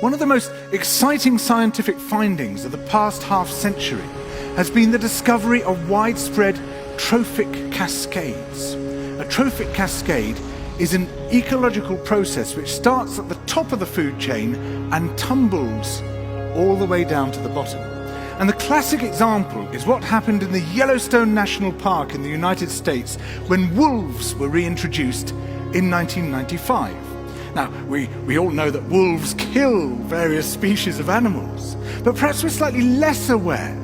One of the most exciting scientific findings of the past half-century has been the discovery of widespread trophic cascades. A trophic cascade is an ecological process which starts at the top of the food chain and tumbles all the way down to the bottom. And the classic example is what happened in the Yellowstone National Park in the United States when wolves were reintroduced in 1995. Now, we all know that wolves kill various species of animals, but perhaps we're slightly less aware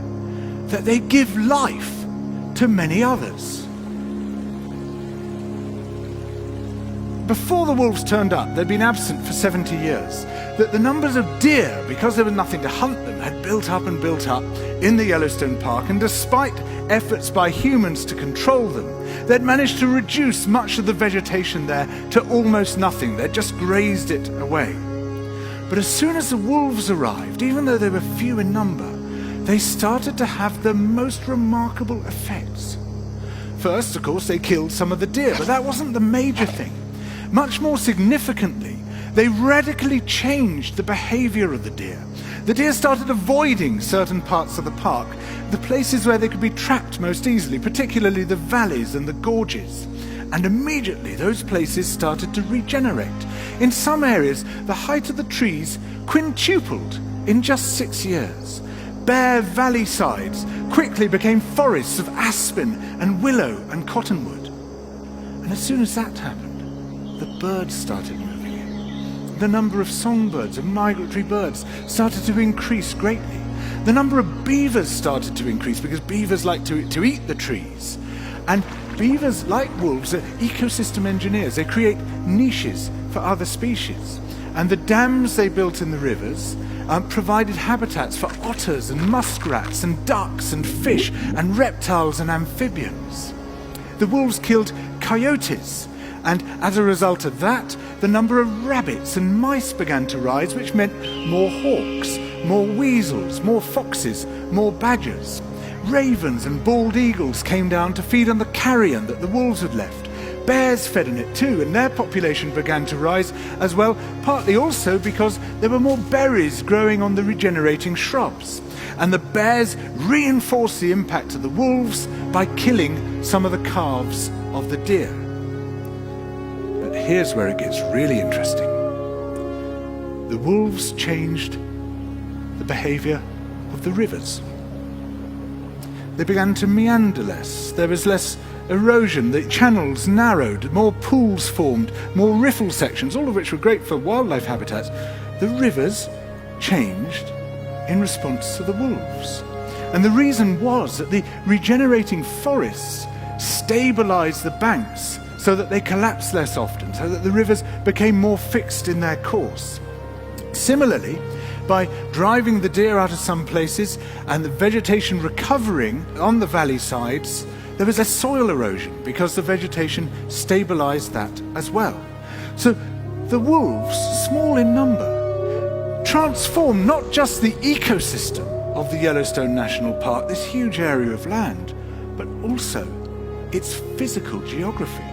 that they give life to many others. Before the wolves turned up, they'd been absent for 70 years. That the numbers of deer, because there was nothing to hunt them, had built up and built up in the Yellowstone Park, and despite efforts by humans to control them, they'd managed to reduce much of the vegetation there to almost nothing. They'd just grazed it away. But as soon as the wolves arrived, even though they were few in number, they started to have the most remarkable effects. First, of course, they killed some of the deer, but that wasn't the major thing. Much more significantly, they radically changed the behavior of the deer. The deer started avoiding certain parts of the park, the places where they could be trapped most easily, particularly the valleys and the gorges. And immediately those places started to regenerate. In some areas, the height of the trees quintupled in just 6 years. Bare valley sides quickly became forests of aspen and willow and cottonwood. And as soon as that happened, the birds started moving in. The number of songbirds and migratory birds started to increase greatly. The number of beavers started to increase because beavers like to eat the trees. And beavers, like wolves, are ecosystem engineers. They create niches for other species. And the dams they built in the rivers provided habitats for otters and muskrats and ducks and fish and reptiles and amphibians. The wolves killed coyotes, and as a result of that, the number of rabbits and mice began to rise, which meant more hawks, more weasels, more foxes, more badgers. Ravens and bald eagles came down to feed on the carrion that the wolves had left. Bears fed on it too, and their population began to rise as well, partly also because there were more berries growing on the regenerating shrubs. And the bears reinforced the impact of the wolves by killing some of the calves of the deer. But here's where it gets really interesting. The wolves changed the behavior of the rivers. They began to meander less. There was less erosion. The channels narrowed, more pools formed, more riffle sections, all of which were great for wildlife habitats. The rivers changed in response to the wolves. And the reason was that the regenerating forests stabilized the banks so that they collapsed less often, so that the rivers became more fixed in their course. Similarly, by driving the deer out of some places and the vegetation recovering on the valley sides, there was less soil erosion because the vegetation stabilized that as well. So the wolves, small in number, transformed not just the ecosystem of the Yellowstone National Park, this huge area of land, but also its physical geography.